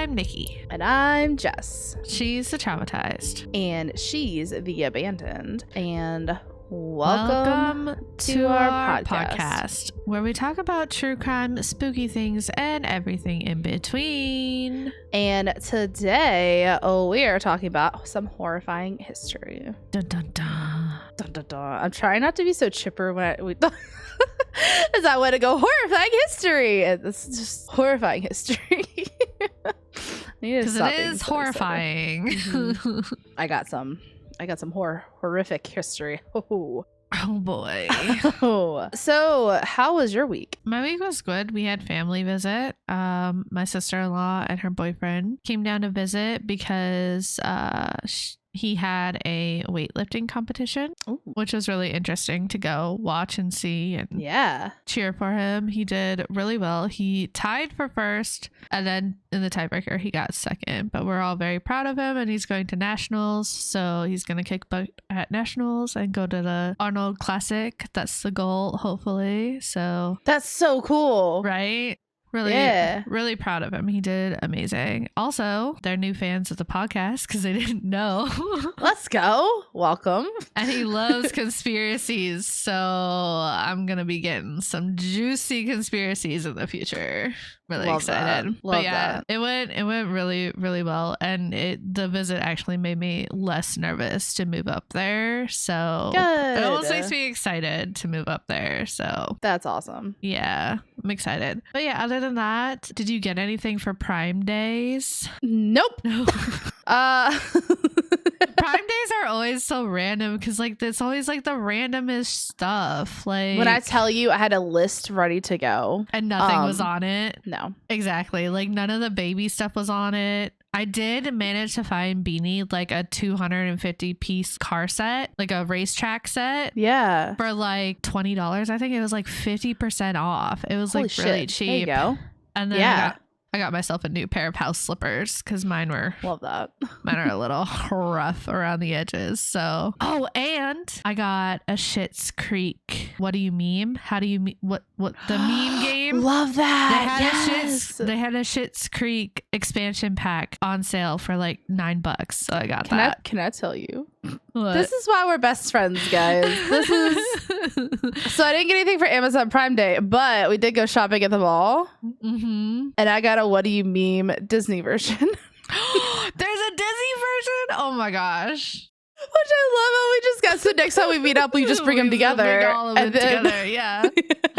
I'm Nikki. And I'm Jess. She's the traumatized. And she's the abandoned. And welcome to our podcast, where we talk about true crime, spooky things, and everything in between. And today, we are talking about some horrifying history. Dun dun dun. Dun, dun, dun. I'm trying not to be so chipper when as I want to go horrifying history. It's just horrifying history. Because it is horrifying. Mm-hmm. I got some horrific history. Oh boy. So how was your week? My week was good. We had family visit. My sister-in-law and her boyfriend came down to visit because he had a weightlifting competition. Ooh. Which was really interesting to go watch and see and cheer for him. He did really well. He tied for first, and then in the tiebreaker he got second, but we're all very proud of him, and he's going to nationals, so he's going to kick butt at nationals and go to the Arnold Classic. That's the goal, hopefully. So that's so cool, right? Really proud of him. He did amazing. Also, they're new fans of the podcast because they didn't know. Let's go. Welcome. And he loves conspiracies, so I'm gonna be getting some juicy conspiracies in the future. Really excited. Love that. It went really, really well, and the visit actually made me less nervous to move up there. So it almost makes me excited to move up there. So that's awesome. Yeah, I'm excited. But yeah, other than that, did you get anything for Prime Days? Nope. Prime Days are always so random because it's always the randomest stuff. Like when I tell you I had a list ready to go and nothing was on it. No, exactly. None of the baby stuff was on it. I did manage to find Beanie a 250 piece car set, a racetrack set. Yeah, for $20. I think it was 50% off. It was really cheap. There you go. And then I got myself a new pair of house slippers because mine are a little rough around the edges. So, and I got a Schitt's Creek. What do you meme? How do you what the meme game? Love that. They had a Schitt's Creek expansion pack on sale for $9. So I got that. Can I tell you? What? This is why we're best friends, guys. This is so I didn't get anything for Amazon Prime Day, but we did go shopping at the mall. Mm-hmm. And I got a What Do You Meme Disney version. There's a Disney version? Oh my gosh. Which I love how we just got, so next time we meet up, we just bring them together. Bring all of them together, yeah.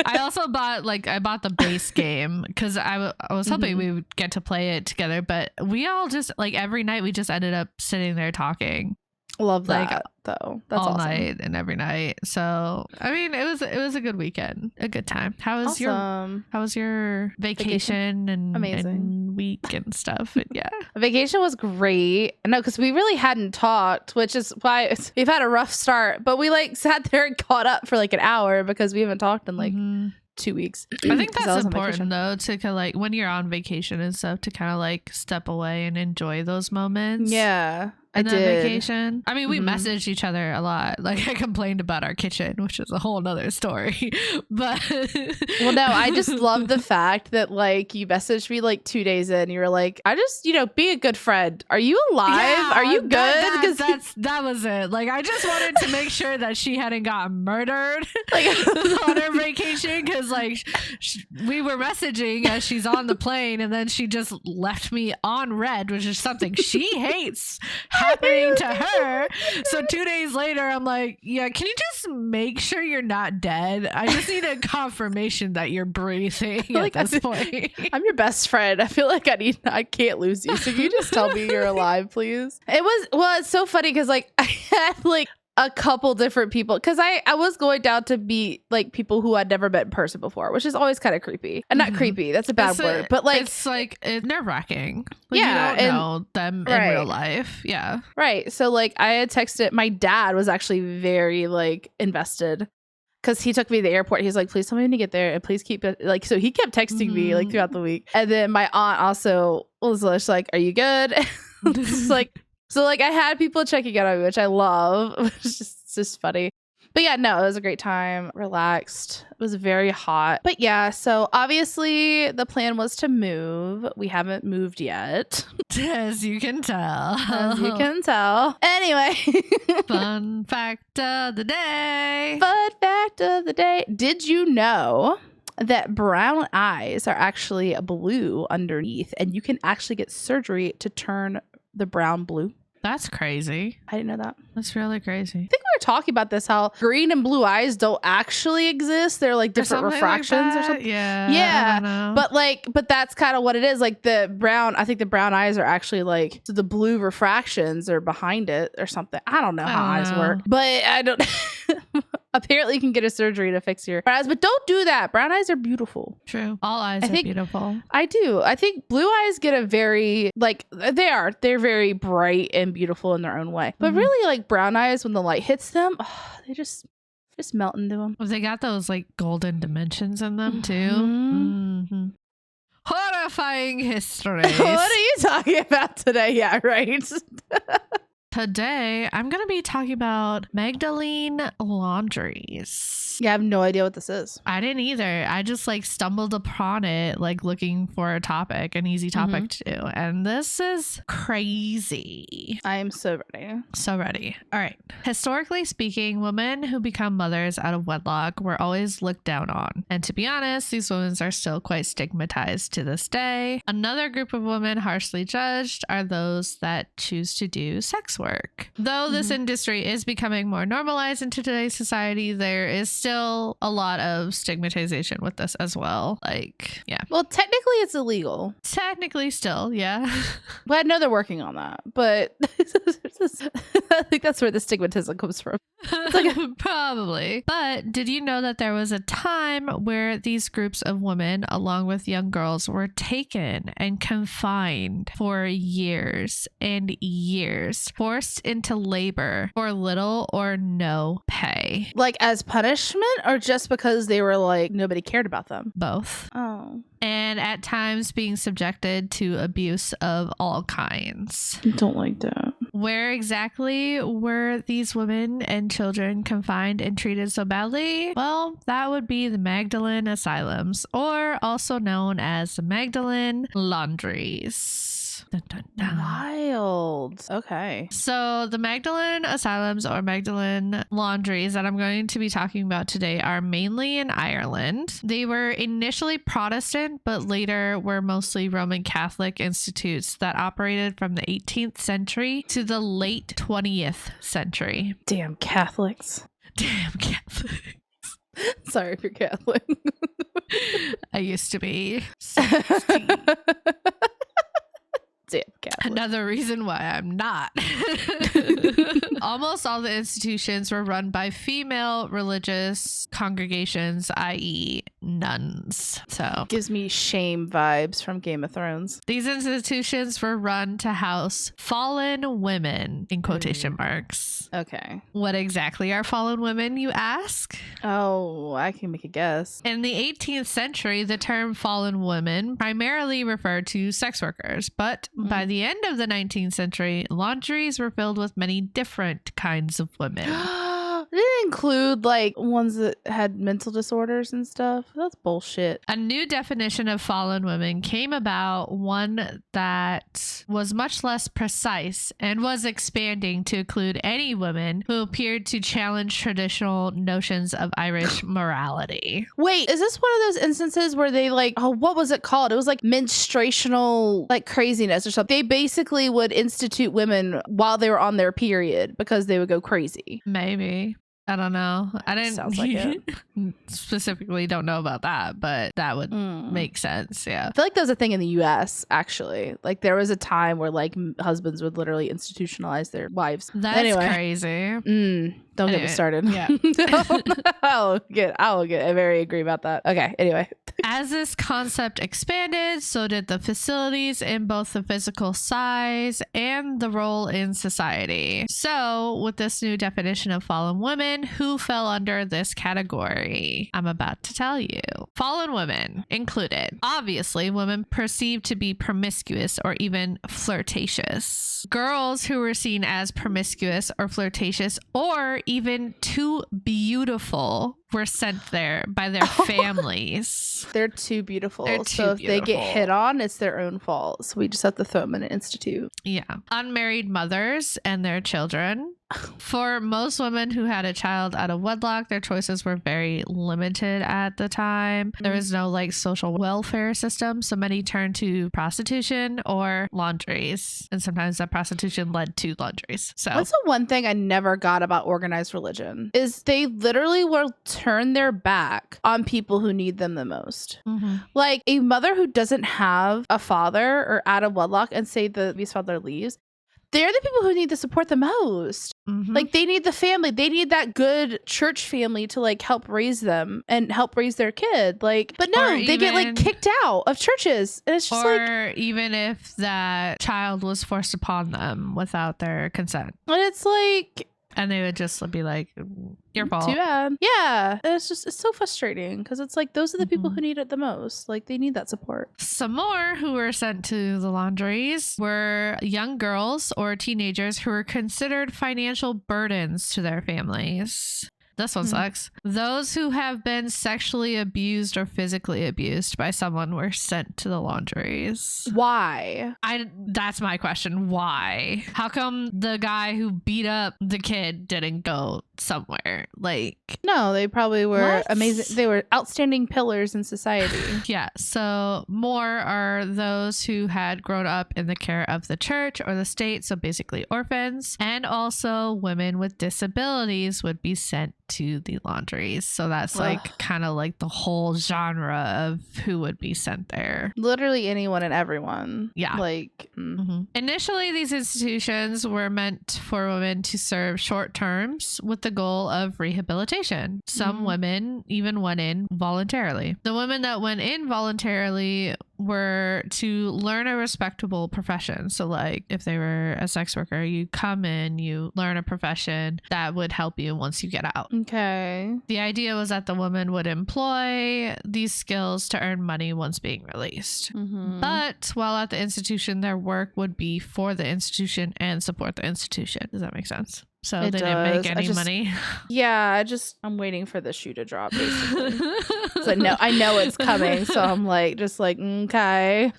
I also bought the base game because I was hoping we would get to play it together, but we all just every night we just ended up sitting there talking. Love that though. That's all awesome. Night and every night. So I mean, it was a good weekend, a good time. How was your vacation and amazing and week and stuff? And vacation was great. No, because we really hadn't talked, which is why we've had a rough start. But we sat there and caught up for an hour because we haven't talked in 2 weeks. I think that's important though, to when you're on vacation and stuff, to kind of step away and enjoy those moments. Yeah. I did. Vacation. I mean, we messaged each other a lot. I complained about our kitchen, which is a whole nother story. But well, no, I just love the fact that you messaged me 2 days in. You were like, I just be a good friend. Are you alive? Yeah, are you good? Because that was it. I just wanted to make sure that she hadn't gotten murdered on her vacation, because we were messaging as she's on the plane, and then she just left me on red, which is something she hates happening to her. So 2 days later, I'm like, yeah, can you just make sure you're not dead? I just need a confirmation that you're breathing at this point. I'm your best friend. I feel like I can't lose you. So can you just tell me you're alive, please? It's so funny because I had a couple different people, because I was going down to meet people who I'd never met in person before, which is always kind of creepy. And not creepy, that's a bad word, but it's nerve-wracking. You don't know them in real life. Yeah, right. So I had texted, my dad was actually very invested, because he took me to the airport. He's like, please tell me when you get there, and please keep it so he kept texting me throughout the week. And then my aunt also was just like, are you good? It's so I had people checking out on me, which I love. It's just funny. But yeah, no, it was a great time. Relaxed. It was very hot. But yeah, so obviously the plan was to move. We haven't moved yet. As you can tell. As you can tell. Anyway. Fun fact of the day. Fun fact of the day. Did you know that brown eyes are actually blue underneath, and you can actually get surgery to turn the brown blue? That's crazy. I didn't know that. That's really crazy. I think we were talking about this, how green and blue eyes don't actually exist. They're like different refractions or something. Yeah. Yeah. I don't know. But that's kind of what it is. Like I think the brown eyes are actually like, so the blue refractions are behind it or something. I don't know how eyes work, but I don't. Apparently you can get a surgery to fix your brown eyes, but don't do that. Brown eyes are beautiful. True. All eyes are beautiful. I do. I think blue eyes get a very, like, they're very bright and beautiful in their own way. But really, like, brown eyes, when the light hits them, they just melt into them. They got those like golden dimensions in them too. Horrifying histories. What are you talking about today? Yeah, right. Today, I'm going to be talking about Magdalene Laundries. Yeah, I have no idea what this is. I didn't either. I just like stumbled upon it, like looking for a topic, an easy topic to do. And this is crazy. I am so ready. So ready. All right. Historically speaking, women who become mothers out of wedlock were always looked down on. And to be honest, these women are still quite stigmatized to this day. Another group of women harshly judged are those that choose to do sex work. Though this industry is becoming more normalized in today's society, there is still a lot of stigmatization with this as well. Like, yeah. Well, technically it's illegal. Technically still, yeah. But I know they're working on that. But I think that's where the stigmatism comes from. Probably. But did you know that there was a time where these groups of women, along with young girls, were taken and confined for years and years, forced into labor for little or no pay? Like as punishment, or just because they were like, nobody cared about them? Both. Oh. And at times being subjected to abuse of all kinds. I don't like that. Where exactly were these women and children confined and treated so badly? Well, that would be the Magdalene Asylums, or also known as the Magdalene Laundries. Dun, dun, dun. Wild. Okay. So the Magdalene Asylums or Magdalene Laundries that I'm going to be talking about today are mainly in Ireland. They were initially Protestant, but later were mostly Roman Catholic institutes that operated from the 18th century to the late 20th century. Damn Catholics. Damn Catholics. Sorry if you're Catholic. I used to be 16. Damn Catholic. Another reason why I'm not. Almost all the institutions were run by female religious congregations, i.e. nuns. So gives me shame vibes from Game of Thrones. These institutions were run to house fallen women, in quotation marks. Okay. What exactly are fallen women, you ask? Oh, I can make a guess. In the 18th century, the term fallen women primarily referred to sex workers, but by the end of the 19th century, laundries were filled with many different kinds of women. Did it include like ones that had mental disorders and stuff? That's bullshit. A new definition of fallen women came about, one that was much less precise and was expanding to include any women who appeared to challenge traditional notions of Irish morality. Wait, is this one of those instances where they like, oh, what was it called? It was like menstruational like craziness or something. They basically would institute women while they were on their period because they would go crazy. Maybe. I don't know. I didn't Sounds like it. Specifically don't know about that, but that would make sense. Yeah. I feel like that was a thing in the US, actually. Like there was a time where like husbands would literally institutionalize their wives. That's crazy. Don't get me started. Yeah. I'll get I very agree about that. Okay, anyway. As this concept expanded, so did the facilities in both the physical size and the role in society. So with this new definition of fallen women, women who fell under this category. I'm about to tell you. Fallen women included, obviously, women perceived to be promiscuous or even flirtatious. Girls who were seen as promiscuous or flirtatious or even too beautiful were sent there by their families. They're too beautiful. They're too so if they get beautiful. hit on, it's their own fault. So we just have to throw them in an institute. Yeah. Unmarried mothers and their children. For most women who had a child out of wedlock, their choices were very limited at the time. There was no like social welfare system, so many turned to prostitution or laundries, and sometimes that prostitution led to laundries. So that's the one thing I never got about organized religion is they literally will turn their back on people who need them the most. Like a mother who doesn't have a father or out of wedlock and say the baby's father leaves, they're the people who need the support the most. Like they need the family. They need that good church family to like help raise them and help raise their kid. Like, but no, they get like kicked out of churches. And it's just or even if that child was forced upon them without their consent. And it's like, and they would just be like, your fault. Too bad. Yeah. And it's so frustrating because it's like those are the people who need it the most. Like they need that support. Some more who were sent to the laundries were young girls or teenagers who were considered financial burdens to their families. This one sucks. Those who have been sexually abused or physically abused by someone were sent to the laundries. Why? That's my question. Why? How come the guy who beat up the kid didn't go somewhere? Like, no, they probably were amazing. They were outstanding pillars in society. Yeah. So more are those who had grown up in the care of the church or the state. So basically orphans, and also women with disabilities would be sent to the laundries. So that's like kind of like the whole genre of who would be sent there. Literally anyone and everyone. Yeah. Like initially these institutions were meant for women to serve short terms with the goal of rehabilitation. Some women even went in voluntarily. The women that went in voluntarily were to learn a respectable profession. So like if they were a sex worker, you come in, you learn a profession that would help you once you get out. Okay. The idea was that the woman would employ these skills to earn money once being released. But while at the institution, their work would be for the institution and support the institution. Does that make sense? So they didn't make any money. Yeah, I'm waiting for the shoe to drop, basically. So I know it's coming. So I'm like, just like, okay.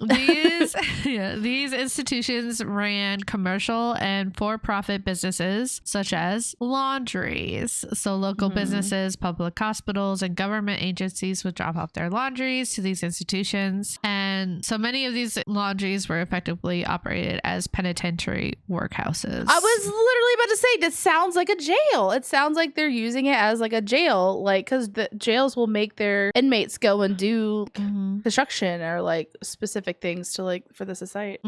These institutions ran commercial and for-profit businesses such as laundries. So local businesses, public hospitals, and government agencies would drop off their laundries to these institutions. And so many of these laundries were effectively operated as penitentiary workhouses. I was literally about to say, this sounds like a jail. It sounds like they're using it as like a jail, like because the jails will make their inmates go and do construction or like specific things to like for the society.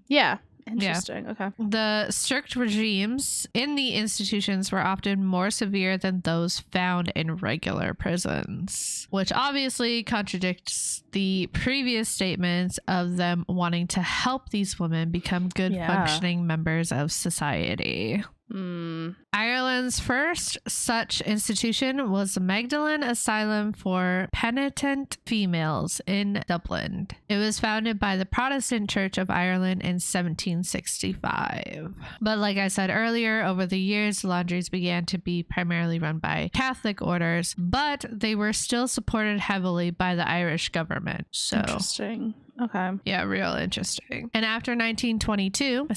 Yeah. Interesting. Yeah. Okay. The strict regimes in the institutions were often more severe than those found in regular prisons, which obviously contradicts the previous statements of them wanting to help these women become good functioning members of society. Ireland's first such institution was the Magdalene Asylum for Penitent Females in Dublin. It was founded by the Protestant Church of Ireland in 1765. But like I said earlier, over the years, the laundries began to be primarily run by Catholic orders, but they were still supported heavily by the Irish government. So interesting. Okay. Yeah, real interesting. And after 1922,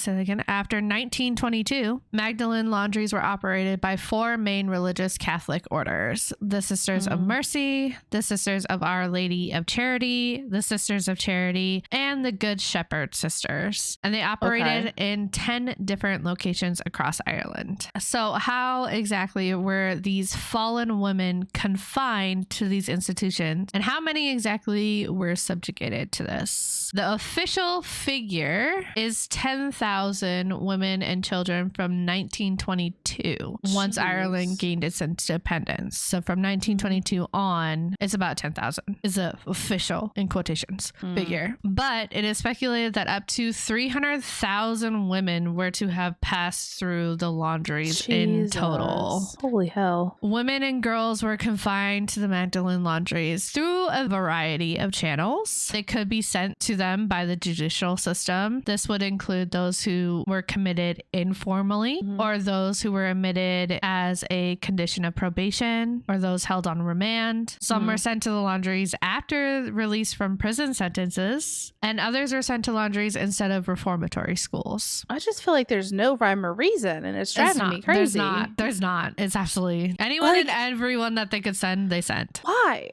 Magdalene Laundries were operated by four main religious Catholic orders: the Sisters of Mercy, the Sisters of Our Lady of Charity, the Sisters of Charity, and the Good Shepherd Sisters. And they operated in 10 different locations across Ireland. So how exactly were these fallen women confined to these institutions, and how many exactly were subjugated to this? this. The official figure is 10,000 women and children from 1922, once Ireland gained its independence. So from 1922 on, it's about 10,000 is the official, in quotations, figure. But it is speculated that up to 300,000 women were to have passed through the laundries in total. Holy hell. Women and girls were confined to the Magdalene Laundries through a variety of channels. They could be sent to them by the judicial system. This would include those who were committed informally, or those who were admitted as a condition of probation, or those held on remand. Some were sent to the laundries after release from prison sentences, and others were sent to laundries instead of reformatory schools. I just feel like there's no rhyme or reason, and it's driving me crazy. There's not. It's absolutely anyone and everyone that they could send, they sent. Why?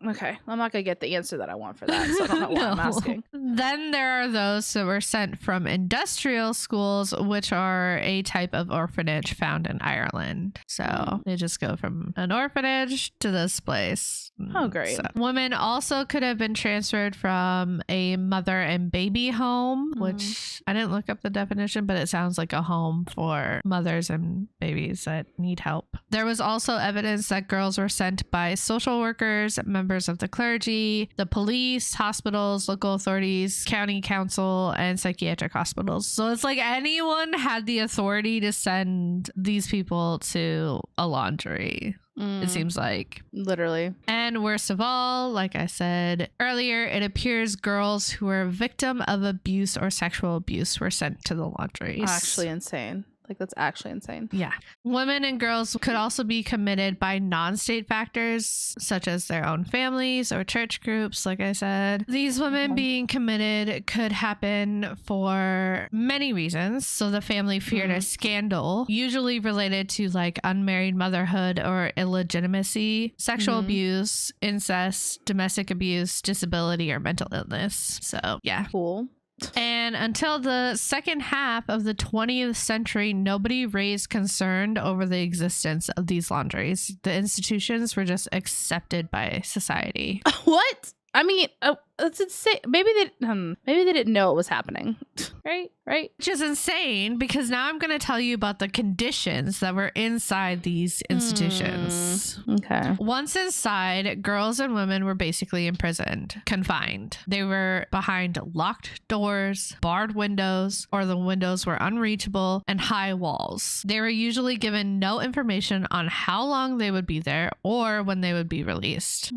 Okay, I'm not gonna get the answer that I want for that, so I don't know why I'm asking. Then there are those that were sent from industrial schools, which are a type of orphanage found in Ireland. So they just go from an orphanage to this place. Oh, great. So, women also could have been transferred from a mother and baby home, which I didn't look up the definition, but it sounds like a home for mothers and babies that need help. There was also evidence that girls were sent by social workers, members of the clergy, the police, hospitals, local authorities, county council, and psychiatric hospitals. So it's like anyone had the authority to send these people to a laundry. It seems like. Literally. And worst of all, like I said earlier, it appears girls who were a victim of abuse or sexual abuse were sent to the laundries. Actually insane. Like, that's actually insane. Yeah. Women and girls could also be committed by non-state factors, such as their own families or church groups, like I said. These women being committed could happen for many reasons. So the family feared a scandal, usually related to like unmarried motherhood or illegitimacy, sexual abuse, incest, domestic abuse, disability, or mental illness. So yeah. Cool. And until the second half of the 20th century, nobody raised concern over the existence of these laundries. The institutions were just accepted by society. What? I mean, that's insane. Maybe they didn't know it was happening. Right? Which is insane, because now I'm going to tell you about the conditions that were inside these institutions. Okay. Once inside, girls and women were basically imprisoned, confined. They were behind locked doors, barred windows, or the windows were unreachable, and high walls. They were usually given no information on how long they would be there or when they would be released.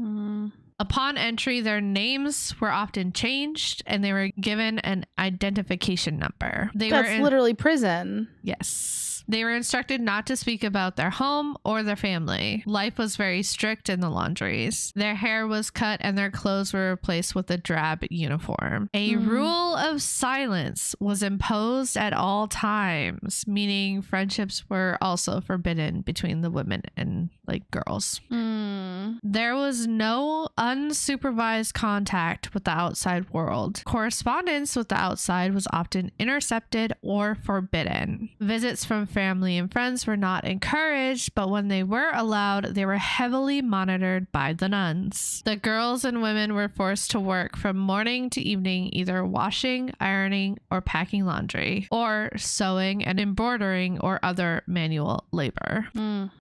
Upon entry, their names were often changed and they were given an identification number. That's literally prison. Yes. They were instructed not to speak about their home or their family. Life was very strict in the laundries. Their hair was cut and their clothes were replaced with a drab uniform. A rule of silence was imposed at all times, meaning friendships were also forbidden between the women and like girls. There was no unsupervised contact with the outside world. Correspondence with the outside was often intercepted or forbidden. Visits from family and friends were not encouraged, but when they were allowed, they were heavily monitored by the nuns. The girls and women were forced to work from morning to evening, either washing, ironing, or packing laundry, or sewing and embroidering or other manual labor.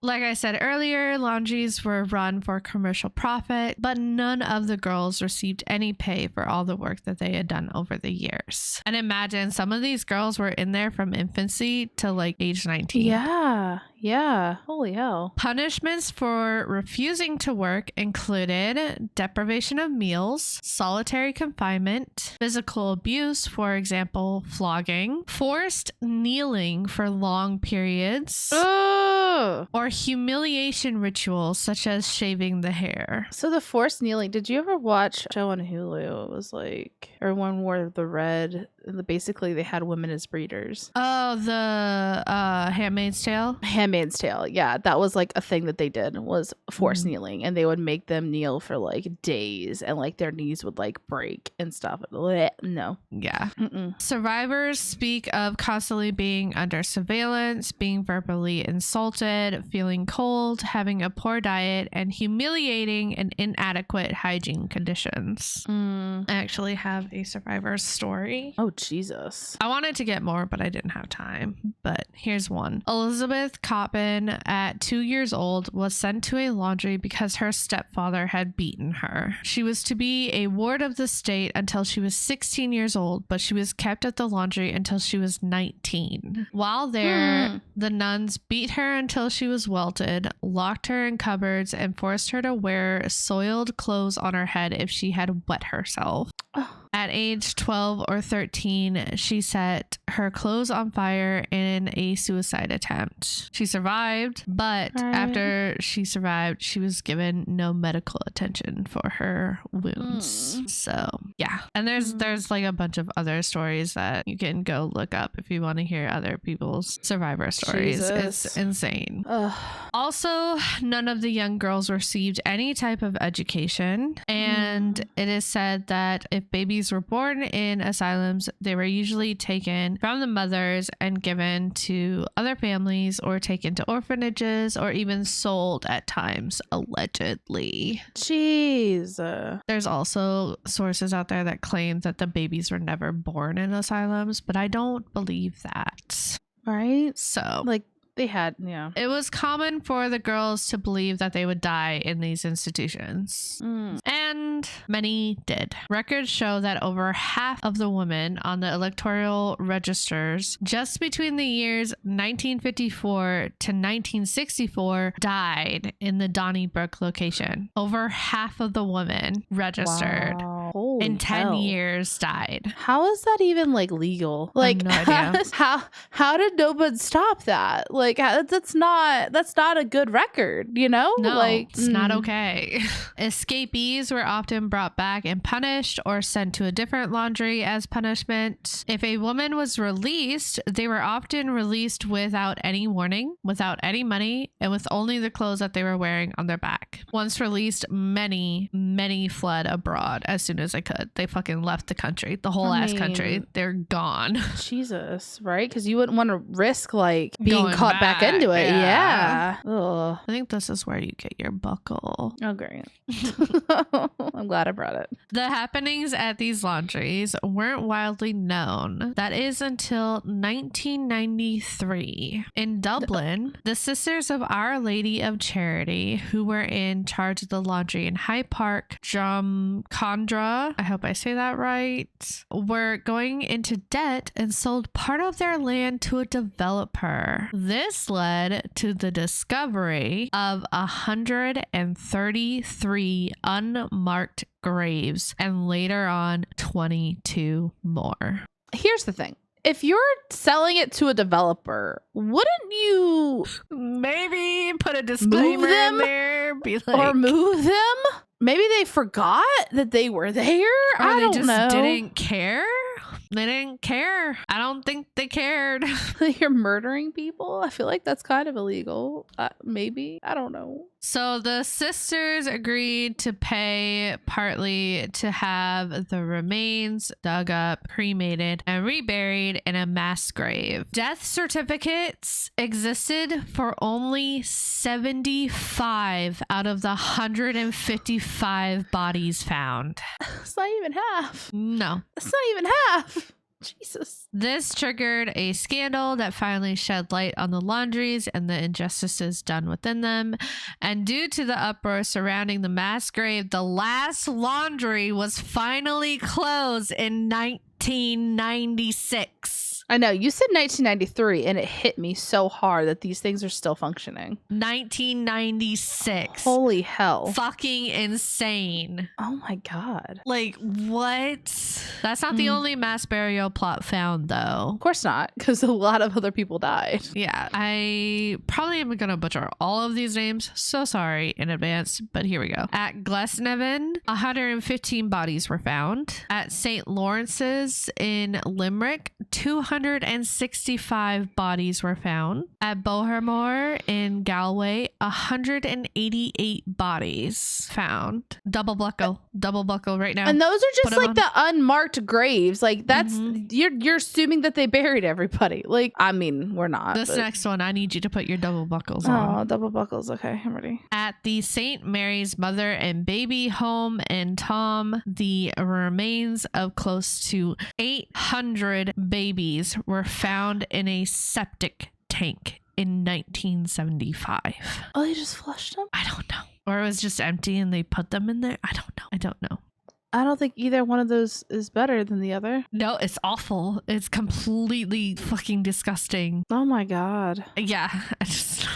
Like I said earlier, laundries were run for commercial profit, but none of the girls received any pay for all the work that they had done over the years. And imagine some of these girls were in there from infancy to like age 19. Yeah. Holy hell. Punishments for refusing to work included deprivation of meals, solitary confinement, physical abuse, for example, flogging, forced kneeling for long periods, or humiliation rituals such as shaving the hair. So the forced kneeling, did you ever watch a show on Hulu? It was like everyone wore the red basically they had women as breeders. Oh, the Handmaid's Tale? Handmaid's Tale. Yeah, that was like a thing that they did, was forced kneeling, and they would make them kneel for like days, and like their knees would like break and stuff. Blech, no. Yeah. Survivors speak of constantly being under surveillance, being verbally insulted, feeling cold, having a poor diet, and humiliating and inadequate hygiene conditions. I actually have a survivor's story. Oh, Jesus. I wanted to get more, but I didn't have time. But here's one. Elizabeth Coppin, at 2 years old, was sent to a laundry because her stepfather had beaten her. She was to be a ward of the state until she was 16 years old, but she was kept at the laundry until she was 19. While there, the nuns beat her until she was welted, locked her in cupboards, and forced her to wear soiled clothes on her head if she had wet herself. At age 12 or 13, she set her clothes on fire in a suicide attempt. She survived, but after she survived, she was given no medical attention for her wounds. So, yeah. And there's like a bunch of other stories that you can go look up if you want to hear other people's survivor stories. Jesus. It's insane. Also, none of the young girls received any type of education, and it is said that if babies were born in asylums, they were usually taken from the mothers and given to other families or taken to orphanages or even sold at times, allegedly. Jeez. There's also sources out there that claim that the babies were never born in asylums, but I don't believe that. Right? So, Like, they had, yeah. it was common for the girls to believe that they would die in these institutions. And many did. Records show that over half of the women on the electoral registers just between the years 1954 to 1964 died in the Donnybrook location. Over half of the women registered in 10 years died. How is that even like legal? Like, no idea. how did nobody stop that? Like, that's not a good record, you know? No, like, it's not okay. Escapees were often brought back and punished or sent to a different laundry as punishment. If a woman was released, they were often released without any warning, without any money, and with only the clothes that they were wearing on their back. Once released, many fled abroad as soon as they could. They fucking left the country, the whole ass country. They're gone. Jesus, right? Because you wouldn't want to risk like being Going caught back into it. yeah. Ugh. I think this is where you get your buckle. Oh, great. I'm glad I brought it. The happenings at these laundries weren't widely known. That is until 1993. In Dublin, the Sisters of Our Lady of Charity, who were in charge of the laundry in Hyde Park, Drumcondra, I hope I say that right, were going into debt and sold part of their land to a developer. This led to the discovery of 133 unmarked graves and later on 22 more. Here's the thing. If you're selling it to a developer, wouldn't you maybe put a disclaimer in there? Be like, or move them? Maybe they forgot that they were there. Or I don't know. Didn't care. They didn't care. I don't think they cared. You're murdering people? I feel like that's kind of illegal. Maybe. I don't know. So the sisters agreed to pay partly to have the remains dug up, cremated, and reburied in a mass grave. Death certificates existed for only 75 out of the 155 bodies found. It's not even half. No. It's not even half. Jesus. This triggered a scandal that finally shed light on the laundries and the injustices done within them. And due to the uproar surrounding the mass grave, the last laundry was finally closed in 1996. I know. You said 1993, and it hit me so hard that these things are still functioning. 1996. Holy hell. Fucking insane. Oh my God. Like, what? That's not the only mass burial plot found, though. Of course not, because a lot of other people died. Yeah, I probably am going to butcher all of these names. So sorry in advance, but here we go. At Glasnevin, 115 bodies were found. At St. Lawrence's in Limerick, 265 bodies were found. At Bohermore in Galway, 188 bodies found. Double buckle right now. And those are just like the unmarked graves. Like that's you're assuming that they buried everybody. Like, I mean, we're not. This next one, I need you to put your double buckles on. Oh, double buckles. Okay, I'm ready. At the St. Mary's Mother and Baby Home in Tom, the remains of close to 800 babies were found in a septic tank in 1975. Oh, they just flushed them? I don't know. Or it was just empty and they put them in there. I don't know. I don't think either one of those is better than the other. No, it's awful. It's completely fucking disgusting. Oh my God. Yeah. I just...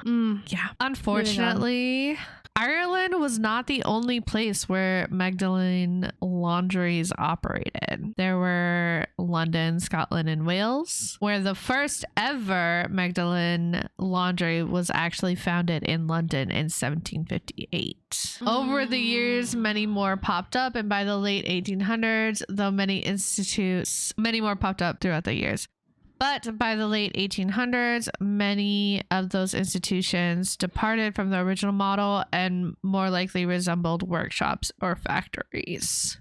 Yeah. Unfortunately, Ireland was not the only place where Magdalene Laundries operated. There were London, Scotland, and Wales, where the first ever Magdalene Laundry was actually founded in London in 1758. Over the years, many more popped up, and by the late 1800s, though many more popped up throughout the years. But by the late 1800s, many of those institutions departed from the original model and more likely resembled workshops or factories.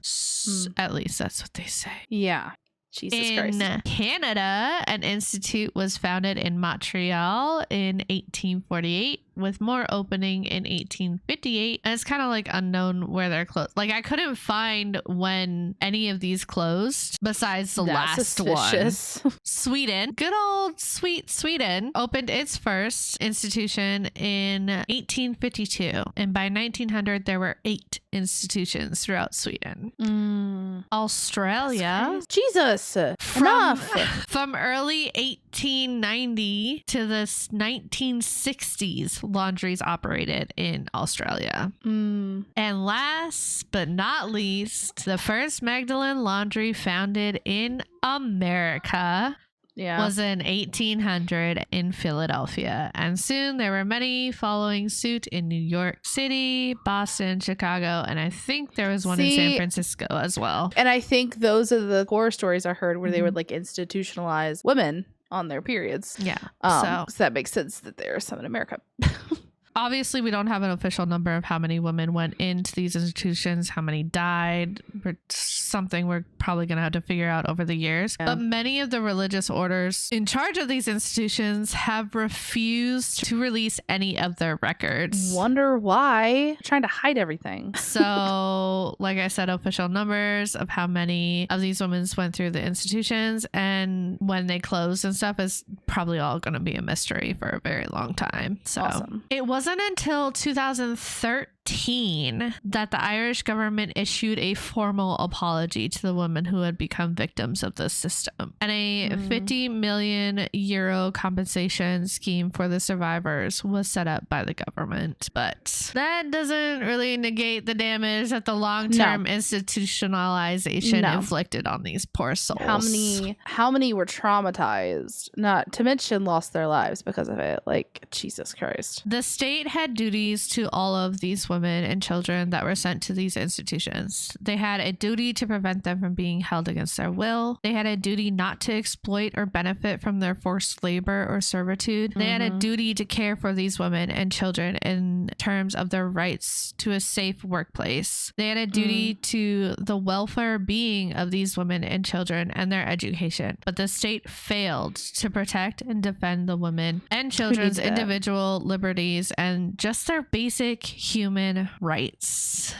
At least that's what they say. Yeah. Jesus Christ. In Canada, an institute was founded in Montreal in 1848, with more opening in 1858. And it's kind of like unknown where they're closed. Like, I couldn't find when any of these closed besides the last one. Sweden, good old sweet Sweden, opened its first institution in 1852. And by 1900, there were 8 institutions throughout Sweden. Australia. Jesus. Enough. From early 1890 to the 1960s, laundries operated in Australia. And last but not least, the first Magdalene Laundry founded in America was in 1800 in Philadelphia. And soon there were many following suit in New York City, Boston, Chicago, and I think there was one in San Francisco as well. And I think those are the horror stories I heard where they would like institutionalize women on their periods. Yeah. So that makes sense that there are some in America. Obviously, we don't have an official number of how many women went into these institutions, how many died. Something we're probably going to have to figure out over the years. Yeah. But many of the religious orders in charge of these institutions have refused to release any of their records. Wonder why? Trying to hide everything. So, like I said, official numbers of how many of these women went through the institutions and when they closed and stuff is probably all going to be a mystery for a very long time. So awesome. It wasn't until 2013 that the Irish government issued a formal apology to the women who had become victims of this system, and a 50 million euro compensation scheme for the survivors was set up by the government. But that doesn't really negate the damage that the long-term institutionalization inflicted on these poor souls. How many were traumatized, not to mention lost their lives because of it? Like, Jesus Christ. The state had duties to all of these women and children that were sent to these institutions. They had a duty to prevent them from being held against their will. They had a duty not to exploit or benefit from their forced labor or servitude. They had a duty to care for these women and children in terms of their rights to a safe workplace. They had a duty to the welfare being of these women and children and their education. But the state failed to protect and defend the women and children's individual liberties and just their basic human rights.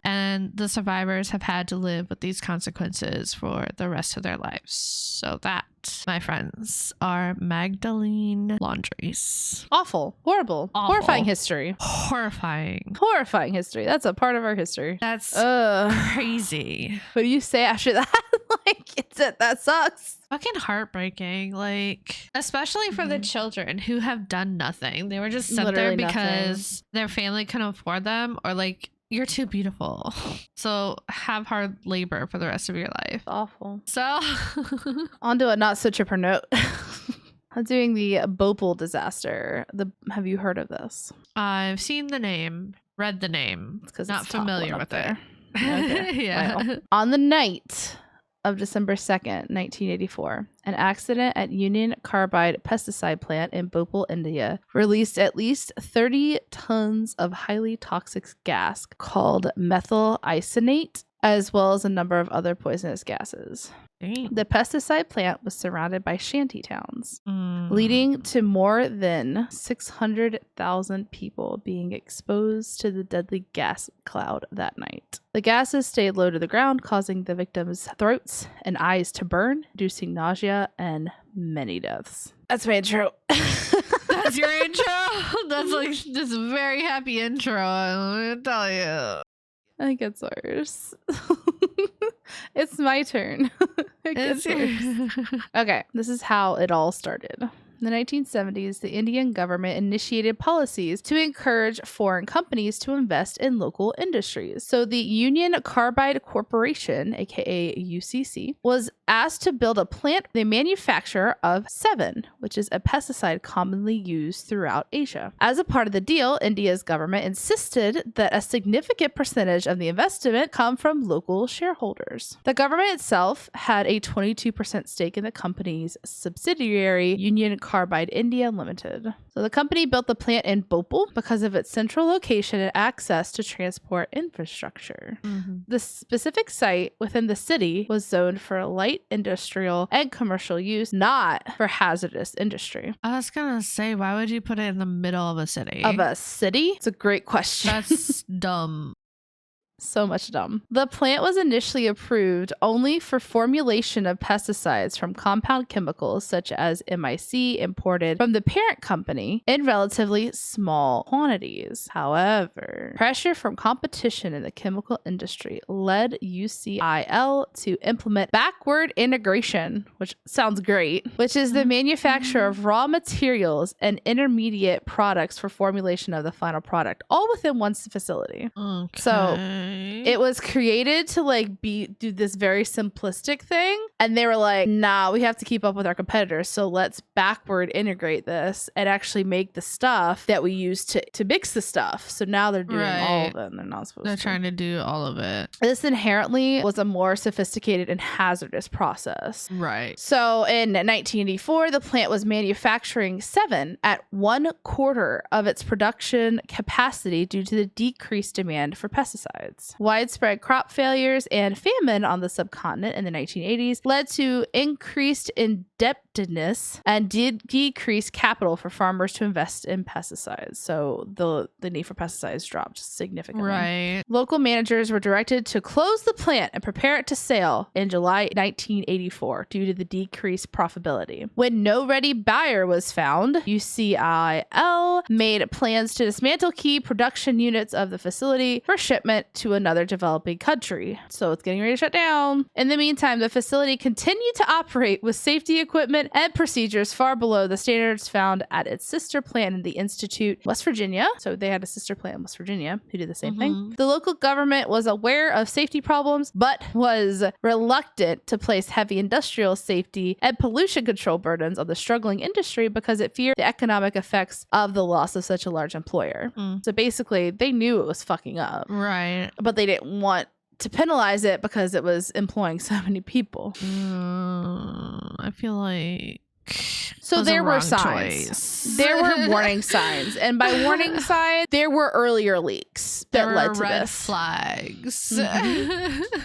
And the survivors have had to live with these consequences for the rest of their lives. So that, my friends, are Magdalene Laundries. Awful. Horrible. Awful. Horrifying history. Horrifying history. That's a part of our history. That's crazy. What do you say after that? That sucks. Fucking heartbreaking. Like, especially for the children who have done nothing. They were just sent Literally there because their family couldn't afford them, or like, you're too beautiful. So have hard labor for the rest of your life. Awful. So on to a not so chipper note. I'm doing the Bhopal disaster. Have you heard of this? I've seen the name, read the name. It's not familiar with it. Okay. Yeah. Well, on the night of December 2nd, 1984, an accident at Union Carbide pesticide plant in Bhopal, India, released at least 30 tons of highly toxic gas called methyl isonate, as well as a number of other poisonous gases. Dang. The pesticide plant was surrounded by shanty towns, leading to more than 600,000 people being exposed to the deadly gas cloud that night. The gases stayed low to the ground, causing the victims' throats and eyes to burn, inducing nausea and many deaths. That's my intro. That's your intro? That's like this very happy intro, let me tell you. I think it's worse. It's my turn. It gets worse. Okay, this is how it all started. In the 1970s, the Indian government initiated policies to encourage foreign companies to invest in local industries. So the Union Carbide Corporation, aka UCC, was asked to build a plant, the manufacturer of Sevin, which is a pesticide commonly used throughout Asia. As a part of the deal, India's government insisted that a significant percentage of the investment come from local shareholders. The government itself had a 22% stake in the company's subsidiary, Union Carbide India Limited. So the company built the plant in Bhopal because of its central location and access to transport infrastructure. The specific site within the city was zoned for light industrial and commercial use, not for hazardous industry. I was gonna say, why would you put it in the middle of a city? Of a city? It's a great question. That's dumb. So much dumb. The plant was initially approved only for formulation of pesticides from compound chemicals such as MIC imported from the parent company in relatively small quantities. However, pressure from competition in the chemical industry led UCIL to implement backward integration, which sounds great, which is the manufacture of raw materials and intermediate products for formulation of the final product, all within one facility. Okay. So it was created to like do this very simplistic thing, and they were like, nah, we have to keep up with our competitors, so let's backward integrate this and actually make the stuff that we use to mix the stuff. So now they're doing all of it, and they're not supposed to. They're trying to do all of it. This inherently was a more sophisticated and hazardous process. Right. So in 1984, the plant was manufacturing Sevin at 1/4 of its production capacity due to the decreased demand for pesticides. Widespread crop failures and famine on the subcontinent in the 1980s led to increased indebtedness and decreased capital for farmers to invest in pesticides. So the need for pesticides dropped significantly. Right. Local managers were directed to close the plant and prepare it to sale in July 1984 due to the decreased profitability. When no ready buyer was found, UCIL made plans to dismantle key production units of the facility for shipment to another developing country. So it's getting ready to shut down. In the meantime, the facility continued to operate with safety equipment and procedures far below the standards found at its sister plant in the Institute, West Virginia. So they had a sister plant in West Virginia who did the same thing. The local government was aware of safety problems, but was reluctant to place heavy industrial safety and pollution control burdens on the struggling industry because it feared the economic effects of the loss of such a large employer. So basically, they knew it was fucking up. Right. But they didn't want to penalize it because it was employing so many people. I feel like so there were signs. There were warning signs, and by warning signs, there were earlier leaks that led to red this. flags.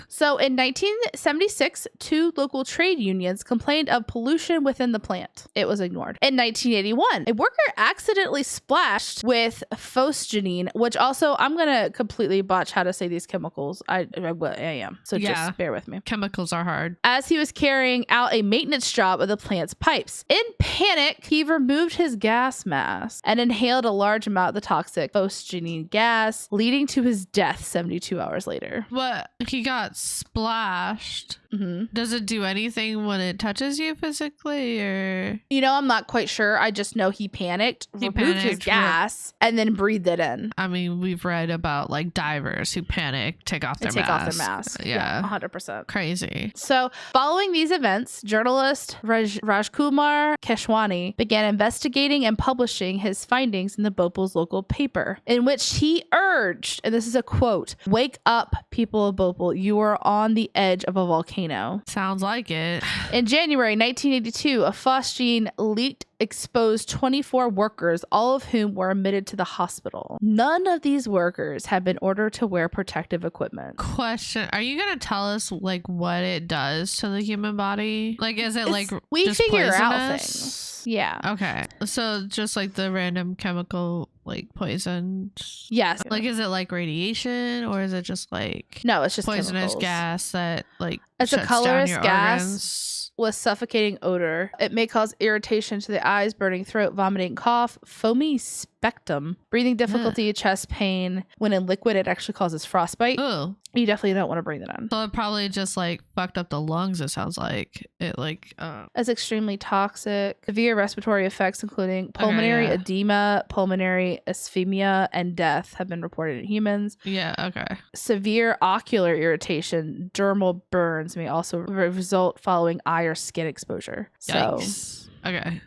So in 1976, 2 local trade unions complained of pollution within the plant. It was ignored. In 1981, a worker accidentally splashed with phosgenine, which also I'm gonna completely botch how to say these chemicals. I am. So just bear with me. Chemicals are hard. As he was carrying out a maintenance job of the plant's pipes. In panic, he removed his gas mask and inhaled a large amount of the toxic phosgenine gas, leading to his death 72 hours later. What? He got splashed. Does it do anything when it touches you physically, or? I'm not quite sure. I just know he panicked, removed his gas, and then breathed it in. I mean, we've read about like divers who panic, take off their mask. Yeah, 100%. Crazy. So following these events, journalist Rajkumar Keshwani began investigating and publishing his findings in the Bhopal's local paper, in which he urged, and this is a quote, "Wake up, people of Bhopal. You are on the edge of a volcano." Sounds like it. In January 1982, a phosgene leaked exposed 24 workers, all of whom were admitted to the hospital. None of these workers had been ordered to wear protective equipment. Question: are you gonna tell us like what it does to the human body? Like, is it like we just figure poisonous? out things? Yeah. Okay. So just like the random chemical like poison. Yes. Like, is it like radiation, or is it just like no? It's just poisonous chemicals. Gas that like it's a shuts colorless down your gas. organs? With suffocating odor. It may cause irritation to the eyes, burning throat, vomiting, cough, foamy spectum, breathing difficulty, chest pain. When in liquid, it actually causes frostbite. Oh. You definitely don't want to breathe it in. So it probably just like fucked up the lungs, it sounds like. It like It's extremely toxic. Severe respiratory effects, including pulmonary edema, pulmonary ischemia, and death have been reported in humans. Yeah, okay. Severe ocular irritation, dermal burns may also result following eye or skin exposure. Yikes. So okay.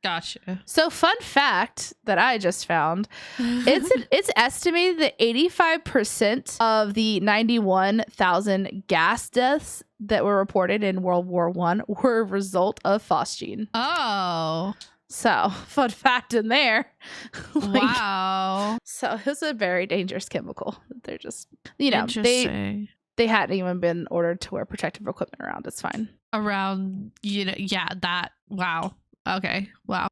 Gotcha. So fun fact that I just found, it's estimated that 85% of the 91,000 gas deaths that were reported in World War I were a result of phosgene. Oh. So fun fact in there. Wow. So it's a very dangerous chemical. They're just, they hadn't even been ordered to wear protective equipment around. It's fine. Around, wow. Okay. Wow.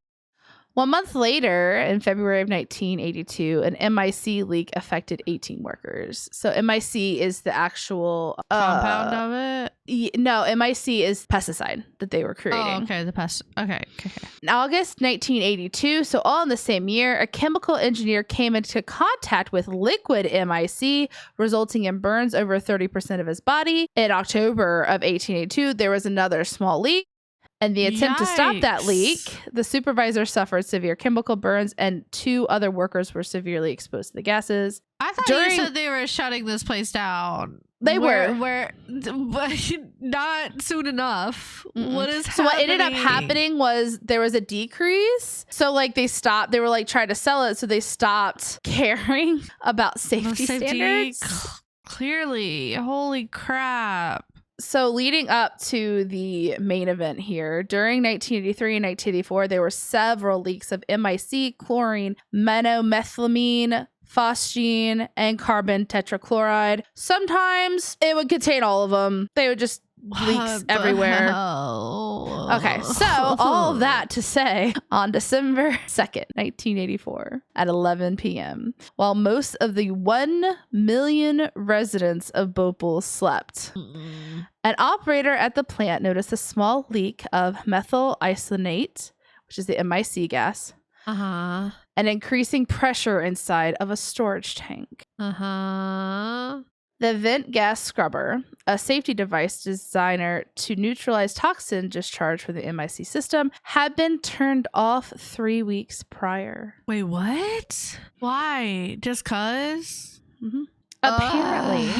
1 month later, in February of 1982, an MIC leak affected 18 workers. So MIC is the actual compound of it? No, MIC is pesticide that they were creating. Oh, okay. The pest. Okay. In August 1982, so all in the same year, a chemical engineer came into contact with liquid MIC, resulting in burns over 30% of his body. In October of 1882, there was another small leak. And the attempt to stop that leak, the supervisor suffered severe chemical burns and 2 other workers were severely exposed to the gases. I thought you said they were shutting this place down. They were. But not soon enough. Mm-mm. What is so happening? what ended up happening was there was a decrease. So like they stopped. They were like trying to sell it. So they stopped caring about safety standards. Clearly. Holy crap. So leading up to the main event here, during 1983 and 1984, there were several leaks of MIC, chlorine, monomethylamine, phosgene, and carbon tetrachloride. Sometimes it would contain all of them. They would just leaks everywhere. Okay, so all of that to say, on December 2nd, 1984, at 11 p.m., while most of the 1 million residents of Bhopal slept, an operator at the plant noticed a small leak of methyl isonate, which is the MIC gas, and increasing pressure inside of a storage tank. The vent gas scrubber, a safety device designed to neutralize toxin discharge from the MIC system, had been turned off 3 weeks prior. Wait, what? Why? Just cause? Apparently,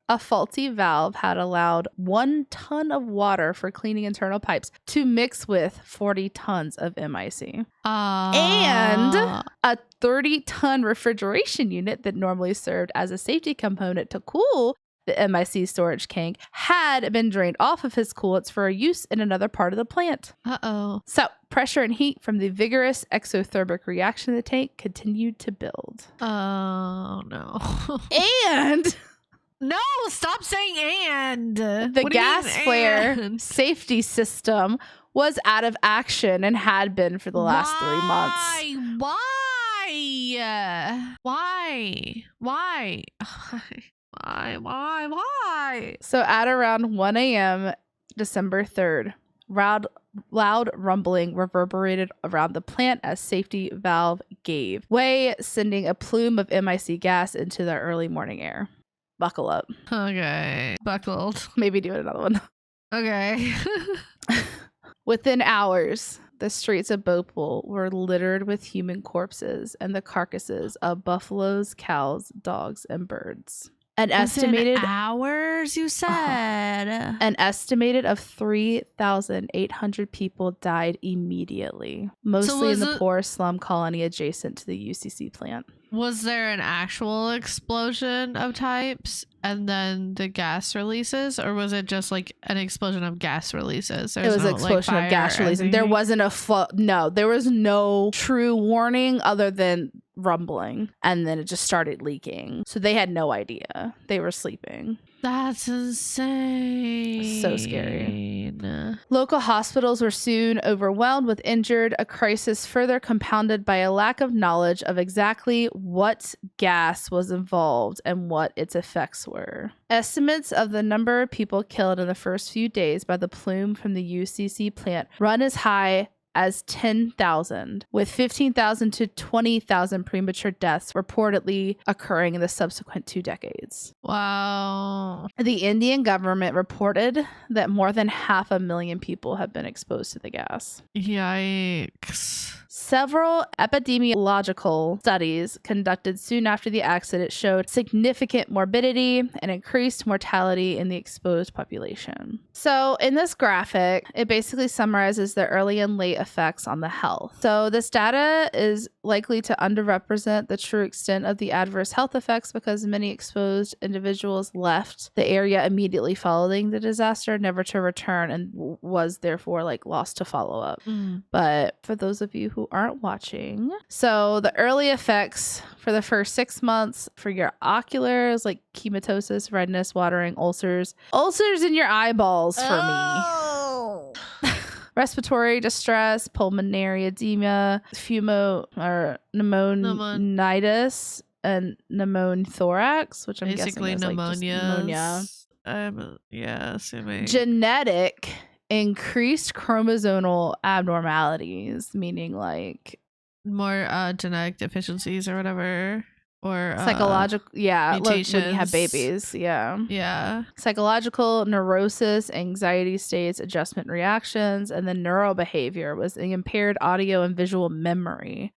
a faulty valve had allowed 1 ton of water for cleaning internal pipes to mix with 40 tons of MIC. And a 30-ton refrigeration unit that normally served as a safety component to cool the MIC storage tank had been drained off of his coolants for use in another part of the plant. So pressure and heat from the vigorous exothermic reaction of the tank continued to build. Oh, no. And... No, stop saying and. The gas flare safety system was out of action and had been for the last 3 months. Why? So at around 1 a.m. December 3rd, loud rumbling reverberated around the plant as safety valve gave way, sending a plume of MIC gas into the early morning air. Buckle up. Okay. Buckled. Maybe do another one. Okay. Within hours, the streets of Bhopal were littered with human corpses and the carcasses of buffaloes, cows, dogs, and birds. An estimated hours, you said. An estimated of 3,800 people died immediately, mostly in the poor slum colony adjacent to the UCC plant. Was there an actual explosion of types and then the gas releases, or was it just like an explosion of gas releases? It was an explosion of gas releases. There wasn't there was no true warning other than rumbling, and then it just started leaking. So they had no idea. They were sleeping. That's insane. So scary. Local hospitals were soon overwhelmed with injured, a crisis further compounded by a lack of knowledge of exactly what gas was involved and what its effects were. Estimates of the number of people killed in the first few days by the plume from the UCC plant run as high as 10,000, with 15,000 to 20,000 premature deaths reportedly occurring in the subsequent 2 decades. Wow. The Indian government reported that more than 500,000 people have been exposed to the gas. Yikes. Several epidemiological studies conducted soon after the accident showed significant morbidity and increased mortality in the exposed population. So in this graphic, it basically summarizes the early and late effects on the health. So this data is likely to underrepresent the true extent of the adverse health effects because many exposed individuals left the area immediately following the disaster, never to return, and was therefore lost to follow up. But for those of you who aren't watching, so the early effects for the first 6 months for your oculars, like hematosis, redness, watering, ulcers in your eyeballs for me. Respiratory distress, pulmonary edema, pneumonitis, and pneumothorax, which I'm basically guessing is pneumonia. Yeah, assuming. Genetic increased chromosomal abnormalities, meaning more genetic deficiencies or whatever. Or psychological, mutations. When you have babies, yeah. Psychological neurosis, anxiety states, adjustment reactions, and then neurobehavior was impaired audio and visual memory,